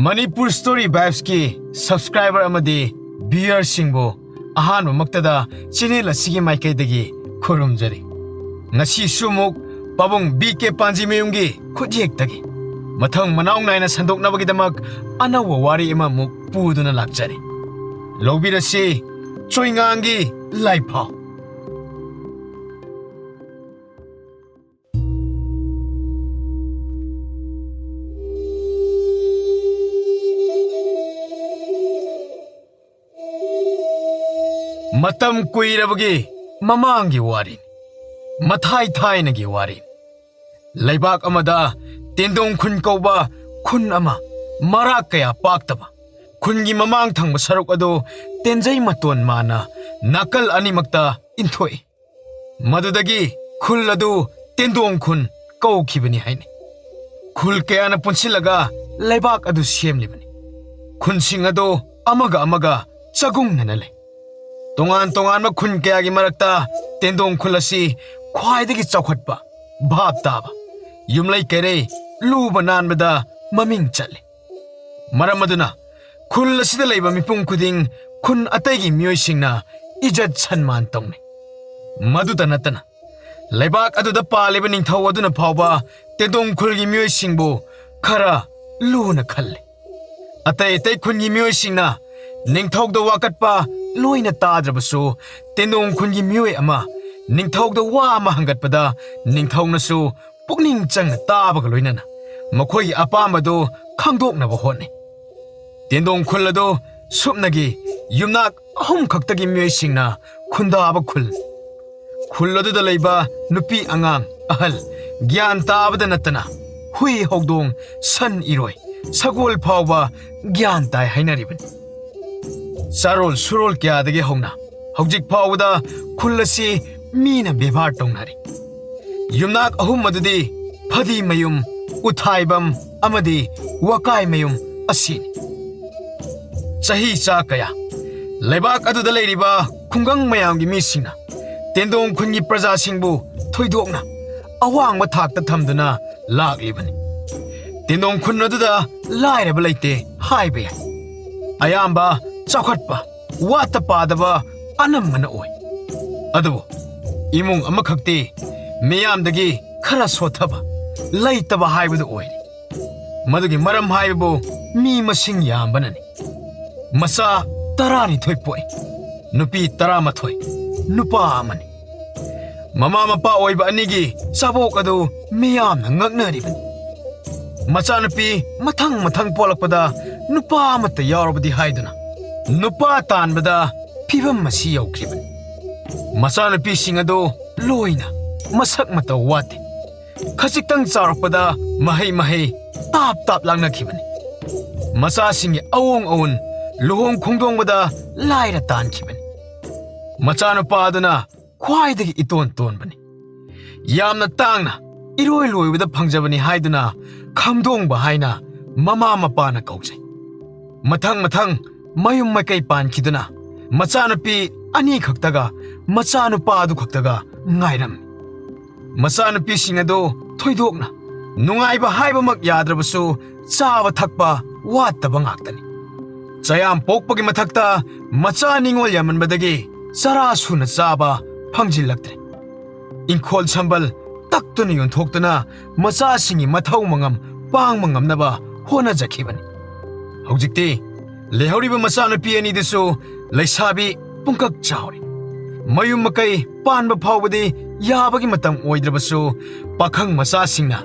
Manipur Story Vibes ki subscriber amadi viewer singbo ahan maktada channel asigi maikay dagi khurumjari. Ngasi sumuk pabong BK Panji Mayunggi khujek dagi. Mathang manaung naina sandok nabagidamak anawa wari ima muk puduna lakjari. Lobirasi choingangi laipao. Matam kuirabagi mamangi warin mathai thai nagi warin laibak amada tendong khun kauba khun ama marak kaya paktaba khungi mamang thangba saruk ado tenjai maton mana nakal animakta inthoi madudagi khul adu tendong khun kau khibani haini khul kaya na punsilaga laibak adu semlibani khun sing ado amaga chagung nanale Tongan ma khun kaya gi marakta tendong khulasi khwaidagi chawkhatpa bhap taba yumlai kere luba nanbada maming chale maram aduna khulasi da leiba mipung khuding khun ataigi myoi singna ijat sanman tongni maduda natana leibak aduda paleba ningthau aduna phawba tendong khulgi myoi singbu khara luna khalle atai khun gi myoi singna ningthau da wakatpa loina tadrabasu tendong khungi myoi ama ningthau da wa ama hangatpada ningthau nasu pukning chang tabaga loinana makhoi apamado khangdoknaba hotni tendong khulado supnagi yumnak ahum khaktagi myoi singna khundaba khulado da leiba nupi angang ahal gyan tabada natana hui hogdong san iroi sagol phawba gyan tai hainaribani Sarol surol kya dagi hongna hojik phawda khulasi mina bevar tongnari yumnak ahum madudi phadi mayum uthaibam amadi wakai mayum asin chahi cha kaya leibak aduda leiriba khungang mayamgi misingna tendong khungi praja singbu thoidokna awangba thakta thamduna laklibani tendong khun aduda lairaba leite haibe ayamba Chakhatpa wata padaba anamana oi adu imung amakhakti miyamdagi khara sothaba laitaba haibadu oi madugi maram haibu mi masing yambanani masa tarani thoipoi nupi tarama thoi nupa amani mama mapa oiba anigi sabok adu miyamna ngaknaribani macha nupi mathang polakpada nupa amata yarobadi haiduna Nupa tanbada pibam masi yaukriban masana pising ado loina masak mata wate khasiktang charakpada mahai tap lang nakhibani masa singi awong luhong khungdong bada laira tan khibani machana padana khwaidagi iton bani yamna tangna iroi loibada phangjabani haiduna khamdong ba haina mama mapana kaujai mathang mayum makai pan kiduna machanupi ani khaktaga machanupa adu khaktaga ngairam machanupi singado thoidokna nungaiba haibamak yadrabasu chawa thakpa wattaba ngaktani chayam pokpagi mathakta macha ningol yamanbadagi chara suna chaba phangjillaktre inkhol sambal taktuna yonthokduna macha singi mathau mangam pangmangamnaba hona jakhibani hojikti Lehoriba masana piani deso laisabi pungkak chawri mayum makai panba phawbadi yabagi matam oidrabaso pakhang masa singna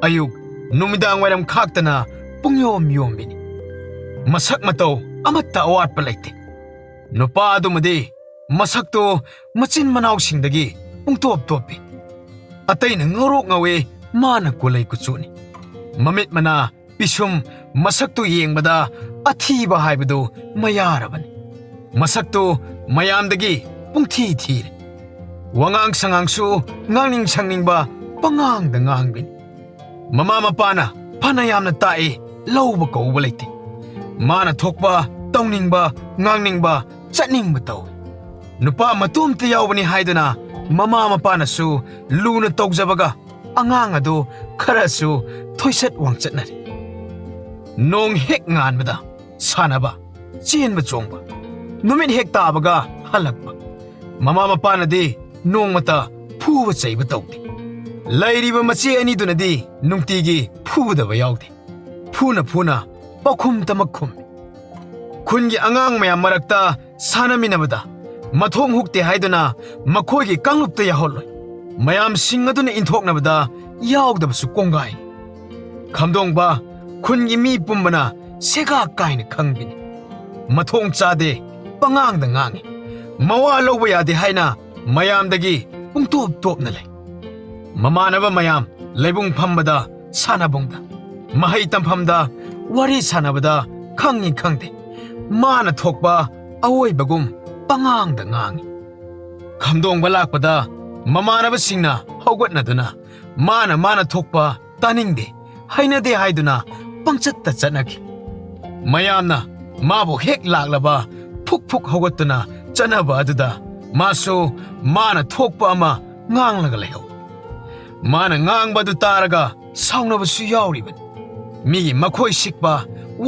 ayuk numidang wairam khaktana pungyom yombini masak matau amatta awatpa laite nupa adumadi masakto machin manaw singdagi pungtop topi atay na ngorok ngawe mana kulay kutsuni mamit mana pisum masakto yengbada athiba haibado mayarabani masakto mayamdagi pungthi thire wangang sangangsu ngangning sangningba pangangda ngangbin mama mapana phanayamna tae lawba kawba leite mana thokpa tawningba ngangningba chatningba taw nupa matumta yawbani haiduna mama mapana su luna tawjabaga angang ado kharasu thoisat wangchatnari nong hek ngan bada sanaba chen ba chongba numin hek ta baga halakba mama mapa na di nong mata phu ba chai ba tawti lairi ba machi ani du na di nungti gi phu da ba yawti phuna pakhum tamakhum khun gi angang mayam marakta sanamina bada mathong hukte haiduna makhoi gi kanglup ta yaholoi mayam sing aduna inthok na bada yawda ba su kongai khamdong ba khun gi mi pumbana sega kaina khangbini mathong chade pangang da ngangi mawa loba yade haina mayam dagi pungtop top na lay mamanaba mayam leibung phambada sanabungda mahai tamphamda wari sanabada khangi khangde mana thokpa awoi bagum pangang da ngangi khamdong ba lakpada mamanaba singna haugat na duna mana thokpa taningde haina de haiduna pangchat ta chanaki mayamna mabu hek laklaba phuk haugatuna chanaba aduda maso mana thokpa ama nganglaga leho mana ngangba du taraga saunaba su yauriban migi makhoi sikpa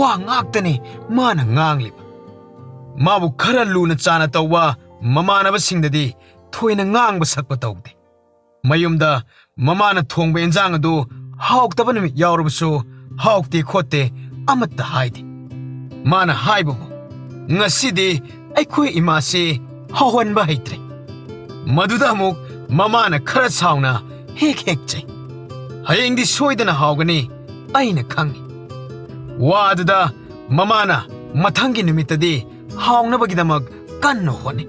wa ngaktani mana ngangliba mabu khara luna chana tawwa mamanaba singdadi thoina ngangba sakpa tawde mayumda mamana thongba enjang adu hauktaba numit yaurabasu haukte khote amatta haide mana haibu ngasidi aikhoi imase hawanba haitre maduda amuk mamana khara sauna hek chai hayengdi soidana haugani aina khangi waduda mamana mathangi numitadi haungnabagidamag kanno hone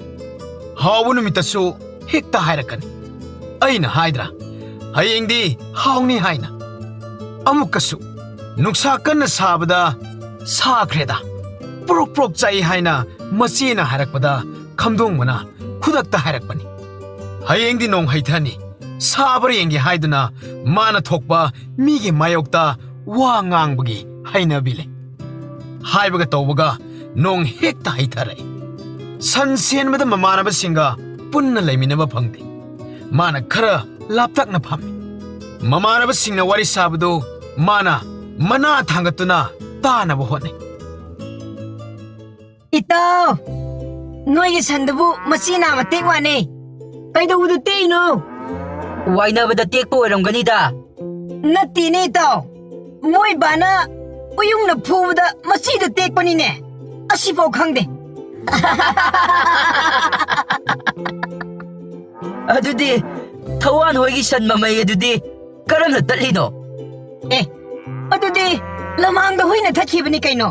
hawu numitasu hekta hairakani aina haidra hayengdi hauni haina amukasu nuksa kanna sabada sakreda prok chai haina machina harakpada khamdong mana khudakta harakpani hayengdi nong haithani sabar yengi haiduna mana thokpa migi mayokta wa ngangbagi haina bile haibaga tawbaga nong hekta haithare sansen mada mamana basinga punna laiminaba phangde mana khara laptakna phami mamana basingna wari sabado mana mana thangatuna tanaba hone Itaw! Noy sandabu masina matek wane. Kayda udu no. Why na ba datik po alam ganida? Nati ni itaw. Moy bana uyung na puda masida tek panine. Asipaw khangde. Adudi, tawan hoigi san mamay adudi. Karan na talino. Eh, adudi lamang da huy na tatkibani kayno.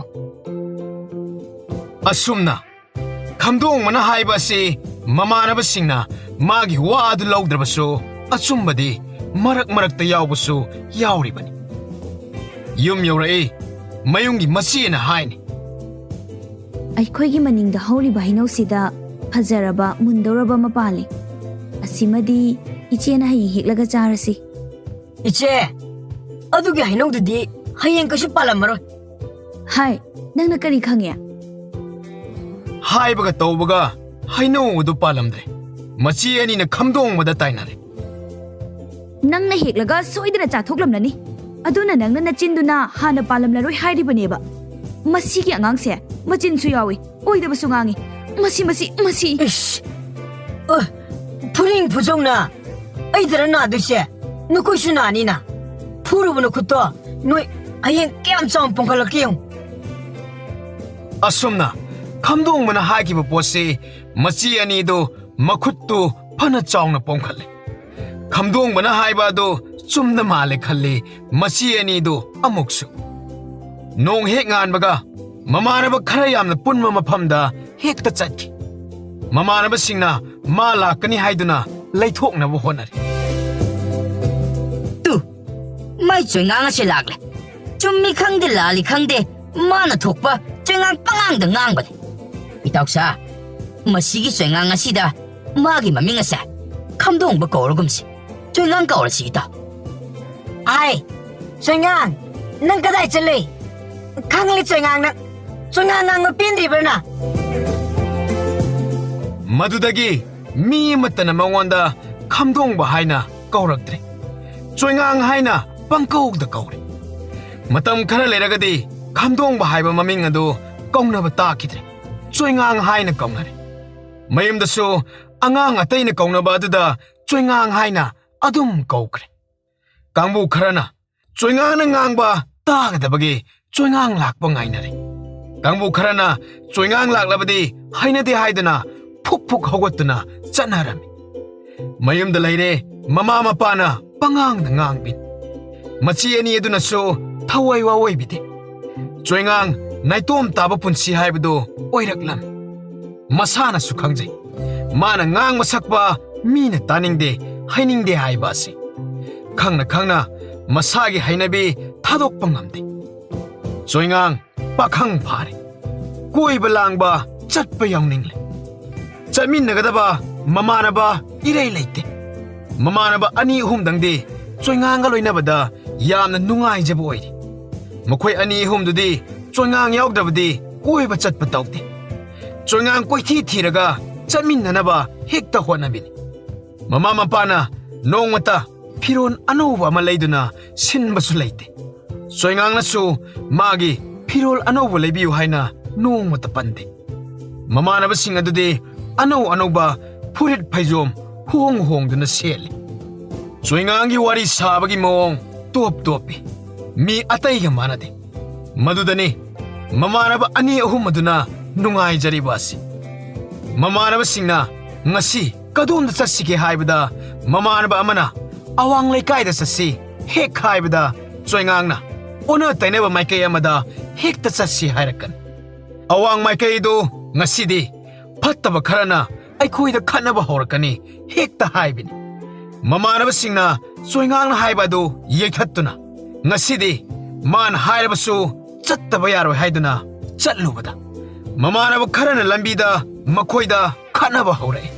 asumna khamdong mana haibasi mamana basingna magi wadu lawdrabasu achumbadi marak ta yawbasu yawribani yum yawrai mayungi masina haini ꯑꯩꯈꯣꯏꯒꯤ ꯃꯅꯤꯡꯗ ꯍꯧꯔꯤꯕ ꯍꯩꯅꯧꯁꯤꯗ ꯐꯖꯔꯕ ꯃꯨꯟꯗꯧꯔꯕ ꯑꯃ ꯄꯥꯜꯂꯤ ꯑꯁꯤꯃꯗꯤ ꯏꯆꯦꯅ ꯍꯌꯦꯡ ꯍꯦꯛꯂꯒ ꯆꯥꯔꯁꯤ Iche, adugi hainawdudi hayeng kasu palamaroi. ꯍꯥꯏ ꯅꯪꯅ ꯀꯔꯤ ꯈꯪꯉꯦ haibaga tawbaga haino udu palamdre machi ani na khamdong mada tainare ꯅꯪꯅ ꯍꯦꯛꯂꯒ ꯁꯣꯏꯗꯅ ꯆꯥꯊꯣꯛꯂꯝꯂꯅꯤ ꯑꯗꯨꯅ ꯅꯪꯅ ꯅꯆꯤꯟꯗꯨꯅ ꯍꯥꯟꯅ ꯄꯥꯜꯂꯝꯂꯔꯣꯏ ꯍꯥꯏꯔꯤꯕꯅꯦꯕ ꯃꯁꯤꯒꯤ ꯑꯉꯥꯡꯁꯦ ꯃꯆꯤꯟꯁꯨ ꯌꯥꯎꯏ ꯑꯣꯏꯗꯕꯁꯨ ꯉꯥꯡꯏ ꯃꯁꯤ Ish, puling pujongna. Aidara na dushe. Nukoisu na nina. Puru no kuto. Noi hayeng kiam chom pongkalakiyong. asumna khamdong mana haikiba pose machi ani do makhuttu phana chawna pongkhale khamdong mana haiba do chumna male khalle machi ani do amuksu nong hek ngan baga mamanaba khara yamna punma maphamda hekta chatki mamanaba singna ma lakani haiduna laithokna bo honari Tu, may chungang si lagle. Chummi khangde lali khangde, mana thokpa chungang pangang da ngang bane. Itaw sa, masigi chungang asida, magi maming asa. Khamdong ba kauragumsi. Chungang kaurasi itaw. Ai, Chungang, nang kadai chale. Khangli Chungang na. Chungang nang mapindri berna. madudagi mi matana mawanda khamdong ba haina kauraktre choingang haina pangkog da kaure matam khara leragadi ꯈꯝꯗꯣꯡꯕ ꯍꯥꯏꯕ ꯃꯃꯤꯡ ꯑꯗꯨ ꯀꯧꯅꯕ ꯇꯥꯈꯤꯗ꯭ꯔꯦ ꯆꯣꯏꯉꯥꯡ ꯍꯥꯏꯅ ꯀꯧꯅꯔꯦ ꯃꯌꯨꯝꯗꯁꯨ ꯑꯉꯥꯡ ꯑꯇꯩꯅ ꯀꯧꯅꯕ ꯑꯗꯨꯗ ꯆꯣꯏꯉꯥꯡ ꯍꯥꯏꯅ ꯑꯗꯨꯝ ꯀꯧꯈ꯭ꯔꯦ ꯀꯥꯡꯕꯨ ꯈꯔꯅ ꯆꯣꯏꯉꯥꯡꯅ ꯉꯥꯡꯕ ꯇꯥꯒꯗꯕꯒꯤ ꯆꯣꯏꯉꯥꯡ ꯂꯥꯛꯄ ꯉꯥꯏꯅꯔꯦ ꯀꯥꯡꯕꯨ ꯈꯔꯅ ꯆꯣꯏꯉꯥꯡ ꯂꯥꯛꯂꯕꯗꯤ ꯍꯩꯅꯗꯦ ꯍꯥꯏꯗꯨꯅ ꯐꯨꯛ ꯐꯨꯛ ꯍꯧꯒꯠꯇꯨꯅ ꯆꯠꯅꯔꯝꯃꯤ ꯃꯌꯨꯝꯗ ꯂꯩꯔꯦ ꯃꯃꯥ ꯃꯄꯥꯅ ꯄꯉꯥꯡꯗ ꯉꯥꯡꯕꯤ ꯃꯆꯤ ꯑꯅꯤ ꯑꯗꯨꯅꯁꯨ ꯊꯋꯥꯏ ꯋꯥꯑꯣꯏꯕꯤꯗꯦ ꯆꯣꯏꯉꯥꯡ ꯅꯥꯏꯇꯣꯝ ꯇꯥꯕ ꯄꯨꯟꯁꯤ ꯍꯥꯏꯕꯗꯨ ꯑꯣꯏꯔꯛꯂꯝꯃꯤ ꯃꯁꯥꯅꯁꯨ ꯈꯪꯖꯩ ꯃꯥꯅ ꯉꯥꯡꯕ ꯁꯛꯄ ꯃꯤꯅ ꯇꯥꯅꯤꯡꯗꯦ ꯍꯩꯅꯤꯡꯗꯦ ꯍꯥꯏꯕ ꯑꯁꯤ ꯈꯪꯅ ꯈꯪꯅ ꯃꯁꯥꯒꯤ ꯍꯩꯅꯕꯤ ꯊꯥꯗꯣꯛꯄ ꯉꯝꯗꯦ ꯆꯣꯏꯉꯥꯡ ꯄꯥꯈꯪ ꯐꯥꯔꯦ ꯀꯣꯏꯕ ꯂꯥꯡꯕ ꯆꯠꯄ ꯌꯥꯎꯅꯤꯡꯂꯦ ꯆꯠꯃꯤꯟꯅꯒꯗꯕ ꯃꯃꯥꯟꯅꯕ ꯏꯔꯩ ꯂꯩꯇꯦ ꯃꯃꯥꯟꯅꯕ ꯑꯅꯤ ꯑꯍꯨꯝꯗꯪꯗꯤ ꯆꯣꯏꯉꯥꯡꯒ ꯂꯣꯏꯅꯕꯗ ꯌꯥꯝꯅ ꯅꯨꯡꯉꯥꯏꯖꯕ ꯑꯣꯏꯔꯤ ꯃꯈꯣꯏ ꯑꯅꯤ ꯑꯍꯨꯝꯗꯨꯗꯤ ꯆꯣꯏꯉꯥꯡ ꯌꯥꯎꯗ꯭ꯔꯕꯗꯤ ꯀꯣꯏꯕ ꯆꯠꯄ ꯇꯧꯗꯦ ꯆꯣꯏꯉꯥꯡ ꯀꯣꯏꯊꯤ ꯊꯤꯔꯒ ꯆꯠꯃꯤꯟꯅꯅꯕ ꯍꯦꯛꯇ ꯍꯣꯠꯅꯕꯤꯅꯤ ꯃꯃꯥ ꯃꯄꯥꯅ ꯅꯣꯡꯃꯇ ꯐꯤꯔꯣꯟ ꯑꯅꯧꯕ ꯑꯃ ꯂꯩꯗꯨꯅ ꯁꯤꯟꯕꯁꯨ ꯂꯩꯇꯦ ꯆꯣꯏꯉꯥꯡꯅꯁꯨ ꯃꯥꯒꯤ ꯐꯤꯔꯣꯜ ꯑꯅꯧꯕ ꯂꯩꯕꯤꯌꯨ ꯍꯥꯏꯅ ꯅꯣꯡꯃꯇ ꯄꯟꯗꯦ ꯃꯃꯥꯟꯅꯕꯁꯤꯡ ꯑꯗꯨꯗꯤ ꯑꯅꯧ ꯑꯅꯧꯕ ꯐꯨꯔꯤꯠ ꯐꯩꯖꯣꯝ ꯍꯣꯡꯗꯨꯅ ꯁꯦꯠꯂꯤ ꯆꯣꯏꯉꯥꯡꯒꯤ ꯋꯥꯔꯤ ꯁꯥꯕꯒꯤ ꯃꯑꯣꯡ ꯇꯣꯞ ꯇꯣꯞꯄꯤ ꯃꯤ ꯑꯇꯩꯒ ꯃꯥꯟꯅꯗꯦ ꯃꯗꯨꯗꯅꯤ ꯃꯃꯥꯟꯅꯕ ꯑꯅꯤ ꯑꯍꯨꯝ ꯑꯗꯨꯅ ꯅꯨꯡꯉꯥꯏꯖꯔꯤꯕ ꯑꯁꯤ ꯃꯃꯥꯟꯅꯕꯁꯤꯡꯅ ꯉꯁꯤ ꯀꯗꯣꯝꯗ ꯆꯠꯁꯤꯒꯦ ꯍꯥꯏꯕꯗ ꯃꯃꯥꯟꯅꯕ ꯑꯃꯅ ꯑꯋꯥꯡ ꯂꯩꯀꯥꯏꯗ ꯆꯠꯁꯤ ꯍꯦꯛ ꯍꯥꯏꯕꯗ ꯆꯣꯏꯉꯥꯡꯅ ꯑꯣꯟꯅ ꯇꯩꯅꯕ ꯃꯥꯏꯀꯩ ꯑꯃꯗ ꯍꯦꯛꯇ ꯆꯠꯁꯤ ꯍꯥꯏꯔꯛꯀꯅꯤ ꯑꯋꯥꯡ ꯃꯥꯏꯀꯩꯗꯨ ꯉꯁꯤꯗꯤ ꯐꯠꯇꯕ ꯈꯔꯅ ꯑꯩꯈꯣꯏꯗ ꯈꯠꯅꯕ ꯍꯧꯔꯛꯀꯅꯤ ꯍꯦꯛꯇ ꯍꯥꯏꯕꯤꯅꯤ ꯃꯃꯥꯟꯅꯕꯁꯤꯡꯅ ꯆꯣꯏꯉꯥꯡꯅ ꯍꯥꯏꯕ ꯑꯗꯨ ꯌꯩꯊꯠꯇꯨꯅ ꯉꯁꯤꯗꯤ ꯃꯥꯅ ꯍꯥꯏꯔꯕꯁꯨ ꯆꯠꯇꯕ ꯌꯥꯔꯣꯏ ꯍꯥꯏꯗꯨꯅ ꯆꯠꯂꯨꯕꯗ ꯃꯃꯥꯟꯅꯕ ꯈꯔꯅ ꯂꯝꯕꯤꯗ ꯃꯈꯣꯏꯗ ꯈꯠꯅꯕ ꯍꯧꯔꯛꯏ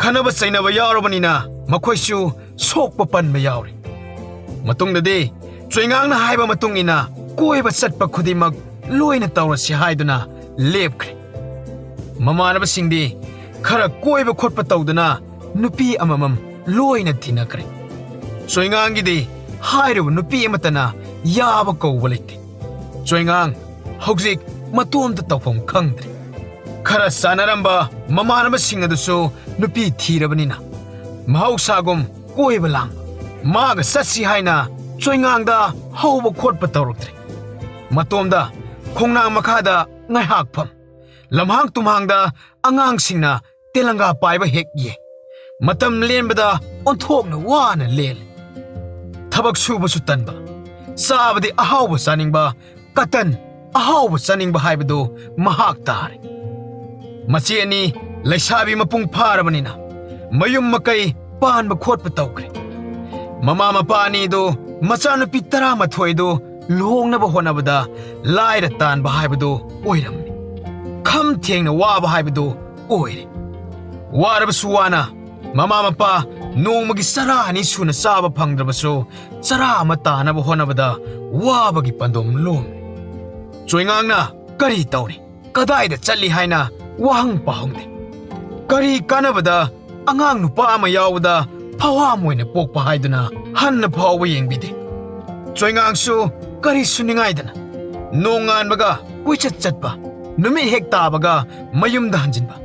ꯈꯠꯅꯕ ꯆꯩꯅꯕ ꯌꯥꯎꯔꯕꯅꯤꯅ ꯃꯈꯣꯏꯁꯨ ꯁꯣꯛꯄ ꯄꯟꯕ ꯌꯥꯎꯔꯤ ꯃꯇꯨꯡꯗꯗꯤ ꯆꯣꯏꯉꯥꯡꯅ ꯍꯥꯏꯕ ꯃꯇꯨꯡ ꯏꯟꯅ ꯀꯣꯏꯕ ꯆꯠꯄ ꯈꯨꯗꯤꯡꯃꯛ ꯂꯣꯏꯅ ꯇꯧꯔꯁꯤ ꯍꯥꯏꯗꯨꯅ ꯂꯦꯞꯈ꯭ꯔꯦ ꯃꯃꯥꯟꯅꯕꯁꯤꯡꯗꯤ खरा कोइब खोटप तौदना नुपी अममम लोइना थिनखरे चोइंगांगिदि हाइरब नुपी अमतना याब कौब लेते चोइंगांग हौजिक मतोमद तौफम खंगद्रे खरा सानरंबा ममानबसिंग अदुसु नुपी थीरबनिना महौसागुम कोइब लांग माग ससी हाइना चोइंगांगदा हौब खोटप तौरक्त्रे मतोमदा खोंनांग मखादा ngaihaak pham lamhang tumhangda angangsingna telanga paiba hek ye matam lenbada onthokna wana lel thabak suba su tanba sabadi ahawba saningba katan ahawba saningba haibado mahak tare machi ani laisabi mapung pharabanina mayum makai panba khotpa tawkre mama mapani do machanupi 13 do lohongnaba honabada laira tanba haibado oiramni kham thengna waba haibado oire warabsu wana mama mapa nongmagi sara ani suna saba phangdrabasu sara amata naba honabada wabagi pandom lom choingangna kari tawri kadai da challi haina wahang pahongde kari kanabada angang nupa ama yawda phawa moina pokpa haiduna hanna phawa yengbide choingangsu kari suningaidana nongan baga wichat chatpa numi hek tabaga mayumda hanjinba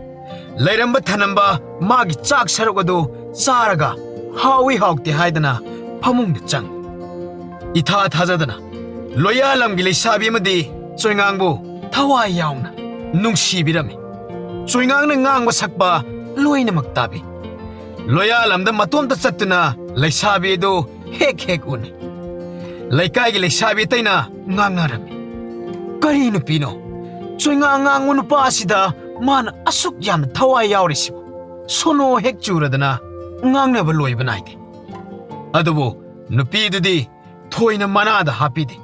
lairamba thanamba magi chak sarugadu saraga hawi hawte haidana phamungda chang itha thajadana loyalamgi leisabi amadi choingangbu thawai yauna nungsibirami choingangna ngangba sakpa loina maktabi loyalamda matomta chattuna leisabi do hek hek uni laikai gi leisabi taina ngangarami kari nupino choingang ngangu nupa asida man asuk yam thawai yaurisibu sono hek churadana ngangnaba loiba naide adubo nupi dudi thoina manada hapide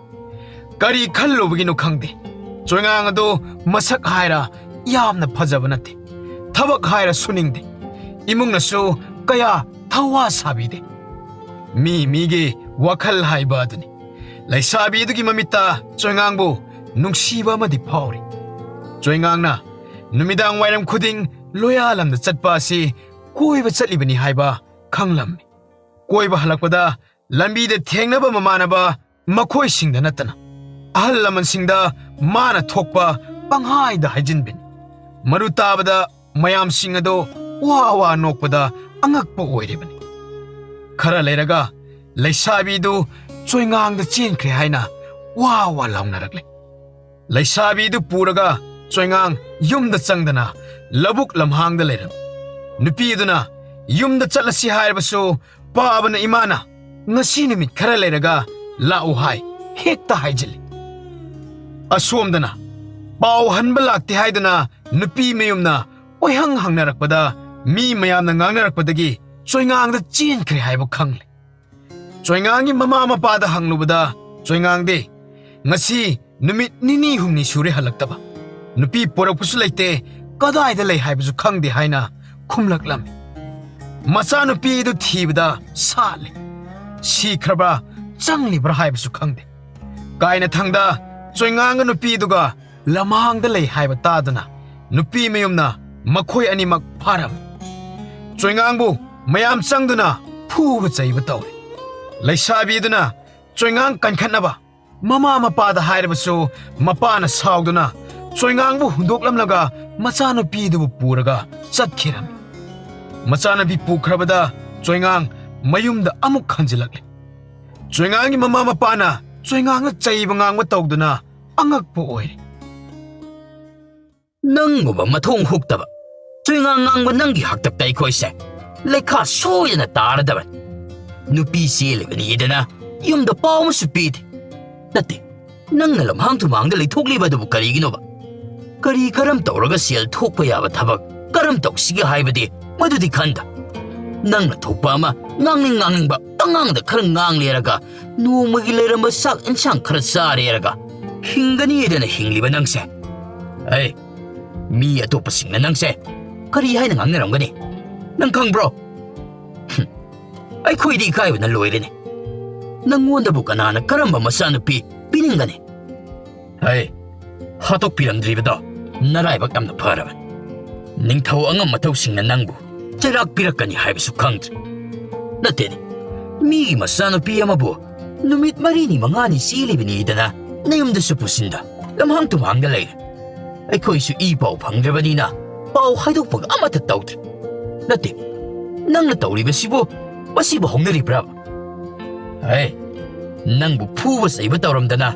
kari khallobagino khangde choingang ado masak haira yamna phajaba nate thabak haira suningde imungna su kaya thawa sabide mige wakhal haiba aduni laisabi dugi mamita choingangbu nungsiba amadi phawri choingangna numidang wairam khuding loyalamda chatpa si koiba chatlibani haiba khanglammi koiba halakpada lambi de thengnaba mamanaba makhoi singda natana ahal lamansinda mana thokpa panghaida haijinbin maru tabada mayam singado wa wa nokpada angakpa oiribani khara leiraga leisabi du choingang da chenkhre haina wa wa launaragle leisabi du puraga choingang yumda changdana labuk lamhang da leiram nupi duna yumda chatlasi haibasu pabana imana ngasi nimit khara leiraga lau hai hekta haijili asomdana pau hanba lakte haidana nupi mayumna oihang hangnarakpada mi mayamna ngangnarakpadagi choingangda chenkhre haiba khangle choingangi mama mapada hanglubada choingangde ngasi numit nini humni sure halaktaba nupi porakpusu leite kadaida lei haibasu khangde haina khumlaklam macha nupi du thibada sale sikhraba changlibra haibasu khangde kaina thangda choinganga nupi duga lamangda lei haiba tadana nupi mayumna makhoi animak pharam choingangbu mayam changduna phuba chaiba tawre leisabi-duna choingang kankhatnaba mama mapada hairabasu mapana sauduna choingangbu hundoklamlaga machanupi-dubu puraga chatkhiram machanupi pukhrabada choingang mayumda amuk khanjilakle choingangi mama mapana choingangna chaiba ngangba tawduna angakpa oire Nangguba mathong huktaba choingang ngangba nanggi haktap tai khoise lekha soyana taradaban nupi selibani idana yumda pawma supid nate nangna lamhang thumangda leithokliba dubu kariginoba kari karam tawraga sel thokpa yaba thabak karam tawsiga haibadi madudi khanda nangna thokpa ama ngangning ba tangangda khara ngangleraga nomagi leramba sak insang khara sareraga hingani idana hingliba nangse ai mi atopa singna nangse kari haina ngangnaramgani nang khangbro ꯑꯩꯈꯣꯏꯗꯤ ꯏꯀꯥꯏꯕꯅ ꯂꯣꯏꯔꯦꯅꯦ ꯅꯪꯉꯣꯟꯗꯕꯨ ꯀꯅꯥꯅ ꯀꯔꯝꯕ ꯃꯆꯥꯅꯨꯄꯤ ꯄꯤꯅꯤꯡꯒꯅꯤ ꯍꯩ ꯍꯥꯠꯇꯣꯛꯄꯤꯔꯝꯗ꯭ꯔꯤꯕꯗꯣ ꯅꯔꯥꯏꯕꯛ ꯌꯥꯝꯅ ꯐꯔꯕꯅꯤ ꯅꯤꯡꯊꯧ ꯑꯉꯝ ꯃꯊꯧꯁꯤꯡꯅ ꯅꯪꯕꯨ ꯆꯩꯔꯥꯛ ꯄꯤꯔꯛꯀꯅꯤ ꯍꯥꯏꯕꯁꯨ ꯈꯪꯗ꯭ꯔꯤ ꯅꯠꯇꯦꯅꯦ ꯃꯤꯒꯤ ꯃꯆꯥꯅꯨꯄꯤ ꯑꯃꯕꯨ ꯅꯨꯃꯤꯠ 4-5 ꯆꯦꯜꯂꯤꯕꯅꯤꯗꯅ ꯅꯌꯨꯝꯗꯁꯨ ꯄꯨꯁꯤꯟꯗ ꯂꯝꯍꯥꯡ ꯇꯨꯝꯍꯥꯡꯗ ꯂꯩꯔꯦ ꯑꯩꯈꯣꯏꯁꯨ ꯏ ꯄꯥꯎ ꯐꯪꯗ꯭ꯔꯕꯅꯤꯅ ꯄꯥꯎ ꯍꯥꯏꯗꯣꯛꯄꯒ ꯑꯃꯠꯇ ꯇꯧꯗ꯭ꯔꯤ ꯅꯠꯇꯦ ꯅꯪꯅ ꯇꯧꯔꯤꯕꯁꯤꯕꯨ masiba hongnaribra ai nangbu phuba saiba tawramdana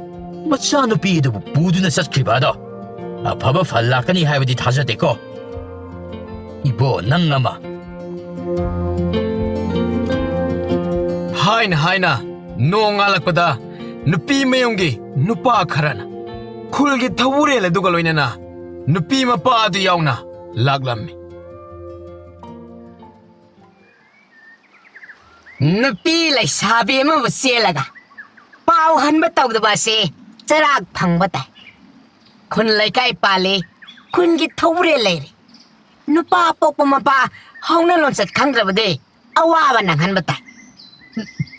machanupi du puduna satkribado aphaba phallakani haibadi thajate ko ibo nangama haina nongalakpada nupi mayongi nupa kharana khulgi thawure le duga loinana nupi mapa adu yauna laglammi nupi leisabi amabu selaga pau hanba tawdaba se charak phangba tai khun laikai pale khungi thawre leire nupa pokpa mapa hauna lonsat khangrabade awaba nanghanba tai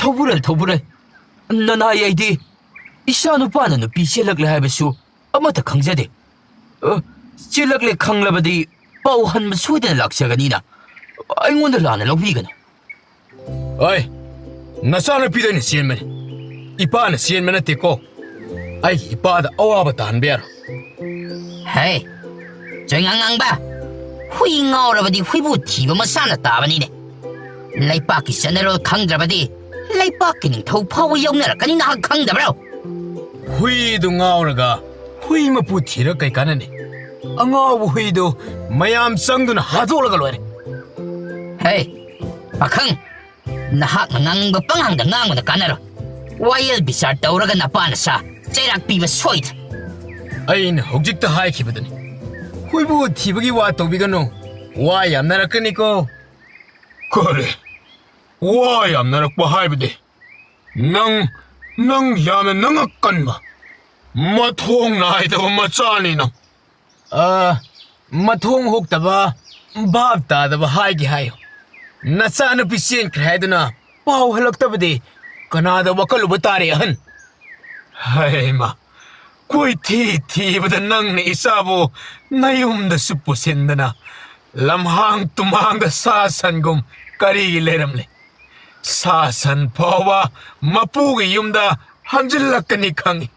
thawure nana yaidi isa nupana nupi selakle haibasu amata khangjade selakle khanglabadi pau hanba suidana laksaganina aingonda lana lawbigana ai nasana pidani sienmani ipana sienmana teko ai ipada awaba tanber hey joingang ba hui ngaurabadi huibu thiba masana tabani ne laipaki general khangrabadi laipaki ning thau phawa yaunara kanina khangdabra hui du ngauraga hui mapu thira kai kanani angaw hui du mayam sangduna hadolaga loire hey pakhang nahak nangangba panghangda nganguna kanaro wayel bisar tawraga napana sa chairak piba soit ain hojikta haikibadani huibu thibagi wa tobigano wa yamnarakani ko kore wa yamnarakpa haibade nang yamna nangakkanba mathong naidaba machani na mathong hoktaba bab tadaba haigi hayo nasana pisien khaiduna pau halaktabade kanada wakaluba tare ahan haima koi thi bada nang ni isabu nayum da supu sendana lamhang tumang da sasangum kari leramle sasan pawa mapu gi yumda hanjilakani khangi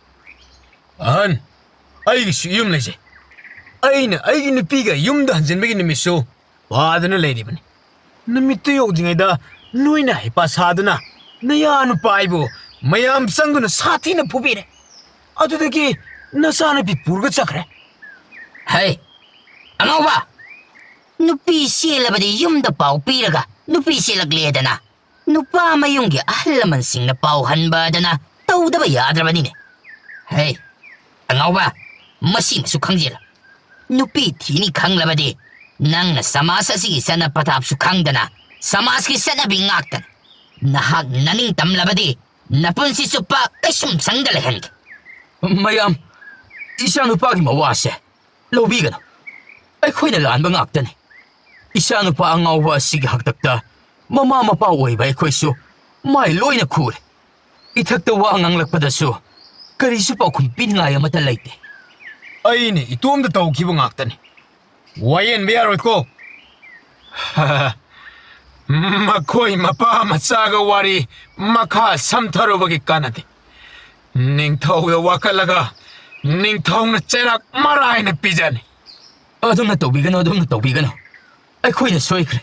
ꯑꯍꯟ, ꯑꯩꯒꯤꯁꯨ ꯌꯨꯝ ꯂꯩꯖꯩ. ꯑꯩꯅ ꯑꯩꯒꯤ ꯅꯨꯄꯤꯒ ꯌꯨꯝꯗ ꯍꯟꯖꯤꯟꯕꯒꯤ ꯅꯨꯃꯤꯠꯁꯨ ꯋꯥꯗꯨꯅ ꯂꯩꯔꯤꯕꯅꯤ. ꯅꯨꯃꯤꯠꯇꯨ ꯌꯧꯗ꯭ꯔꯤꯉꯩꯗ ꯅꯣꯏꯅ ꯍꯩꯄꯥ ꯁꯥꯗꯨꯅ ꯅꯌꯥ ꯅꯨꯄꯥ ꯑꯩꯕꯨ ꯃꯌꯥꯝ ꯆꯪꯗꯨꯅ ꯁꯥꯊꯤꯅ ꯐꯨꯕꯤꯔꯦ. ꯑꯗꯨꯗꯒꯤ ꯅꯆꯥꯅꯨꯄꯤ ꯄꯨꯔꯒ ꯆꯠꯈ꯭ꯔꯦ. ꯍꯩ, ꯑꯉꯥꯎꯕ! ꯅꯨꯄꯤ ꯆꯦꯜꯂꯕꯗꯤ ꯌꯨꯝꯗ ꯄꯥꯎ ꯄꯤꯔꯒ ꯅꯨꯄꯤ ꯆꯦꯜꯂꯛꯂꯦꯗꯅ ꯅꯨꯄꯥ ꯃꯌꯨꯝꯒꯤ ꯑꯍꯜ ꯂꯃꯟꯁꯤꯡꯅ ꯄꯥꯎ ꯍꯟꯕꯗꯅ ꯇꯧꯗꯕ ꯌꯥꯗ꯭ꯔꯕꯅꯤꯅꯦ. ꯍꯩ, ꯑꯉꯥꯎꯕ, ꯃꯁꯤꯃꯁꯨ ꯈꯪꯖꯤꯜꯂꯣ. ꯅꯨꯄꯤ ꯊꯤꯅꯤ ꯈꯪꯂꯕꯗꯤ ꯅꯪꯅ ꯁꯃꯥꯖ ꯑꯁꯤꯒꯤ ꯆꯠꯅ ꯄꯊꯥꯞꯁꯨ ꯈꯪꯗꯅ ꯁꯃꯥꯖꯀꯤ ꯆꯠꯅꯕꯤ ꯉꯥꯛꯇꯅ ꯅꯍꯥꯛ ꯅꯅꯤꯡ ꯇꯝꯂꯕꯗꯤ ꯅꯄꯨꯟꯁꯤ ꯆꯨꯞꯄ ꯀꯩꯁꯨꯝ ꯁꯪꯗ ꯂꯩꯍꯟꯒꯦ. ꯃꯌꯥꯝ, ꯏꯆꯥꯅꯨꯄꯥꯒꯤ ꯃꯋꯥꯁꯦ ꯂꯧꯕꯤꯒꯅꯨ. ꯑꯩꯈꯣꯏꯅ ꯂꯥꯟꯕ ꯉꯥꯛꯇꯅꯤ. ꯏꯆꯥꯅꯨꯄꯥ ꯑꯉꯥꯎꯕ ꯑꯁꯤꯒꯤ ꯍꯥꯛꯇꯛꯇ ꯃꯃꯥ ꯃꯄꯥ ꯑꯣꯏꯕ ꯑꯩꯈꯣꯏꯁꯨ ꯃꯥꯏ ꯂꯣꯏꯅ ꯈꯨꯔꯦ. ꯏꯊꯛꯇ ꯋꯥ ꯉꯥꯡꯂꯛꯄꯗꯁꯨ ꯀꯔꯤꯁꯨ ꯄꯥꯎꯈꯨꯝ ꯄꯤꯅꯤꯡꯉꯥꯏ ꯑꯃꯠꯇ ꯂꯩꯇꯦ. ꯑꯩꯅ ꯏꯇꯣꯝꯗ ꯇꯧꯈꯤꯕ ꯉꯥꯛꯇꯅꯤ. ꯋꯥꯌꯦꯟꯕ ꯌꯥꯔꯣꯏꯀꯣ. ꯃꯈꯣꯏ ꯃꯄꯥ ꯃꯆꯥꯒ ꯋꯥꯔꯤ ꯃꯈꯥ ꯁꯝꯊꯔꯨꯕꯒꯤ ꯀꯥꯟꯅꯗꯦ. ꯅꯤꯡꯊꯧꯗ ꯋꯥꯀꯠꯂꯒ ꯅꯤꯡꯊꯧꯅ ꯆꯩꯔꯥꯛ ꯃꯔꯥꯏꯅ ꯄꯤꯖꯅꯤ. ꯑꯗꯨꯝꯅ ꯇꯧꯕꯤꯒꯅꯨ, ꯑꯗꯨꯝꯅ ꯇꯧꯕꯤꯒꯅꯨ. ꯑꯩꯈꯣꯏꯅ ꯁꯣꯏꯈ꯭ꯔꯦ.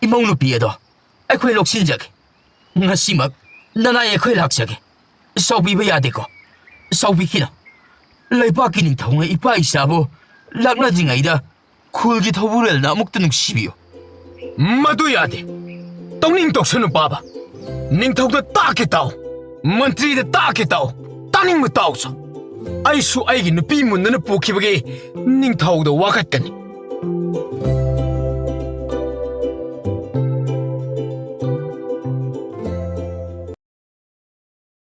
ꯏꯃꯧ ꯅꯨꯄꯤ ꯑꯗꯣ ꯑꯩꯈꯣꯏ ꯂꯧꯁꯤꯟꯖꯒꯦ. ꯉꯁꯤꯃꯛ ꯅꯅꯥꯏ ꯑꯩꯈꯣꯏ ꯂꯥꯛꯆꯒꯦ. ꯁꯥꯎꯕꯤꯕ ꯌꯥꯗꯦꯀꯣ. ꯁꯥꯎꯕꯤꯈꯤꯅꯨ. ꯂꯩꯕꯥꯛꯀꯤ ꯅꯤꯡꯊꯧꯅ ꯏꯄꯥ ꯏꯆꯥꯕꯨ ꯂꯥꯛꯅꯗ꯭ꯔꯤꯉꯩꯗ ꯈꯨꯜꯒꯤ ꯊꯧꯕꯨꯔꯦꯜꯅ ꯑꯃꯨꯛꯇ ꯅꯨꯡꯁꯤꯕꯤꯌꯨ. ꯃꯗꯨ ꯌꯥꯗꯦ. ꯇꯧꯅꯤꯡ ꯇꯧꯁꯅꯨ ꯕꯥꯕꯥ. ꯅꯤꯡꯊꯧꯗ ꯇꯥꯛꯀꯦ ꯇꯥꯎ. ꯃꯟꯇ꯭ꯔꯤꯗ ꯇꯥꯛꯀꯦ ꯇꯥꯎ. ꯇꯥꯅꯤꯡꯕ ꯇꯥꯎꯁꯨ. ꯑꯩꯁꯨ ꯑꯩꯒꯤ ꯅꯨꯄꯤ ꯃꯨꯟꯗꯨꯅ ꯄꯨꯈꯤꯕꯒꯤ ꯅꯤꯡꯊꯧꯗ ꯋꯥꯀꯠꯀꯅꯤ.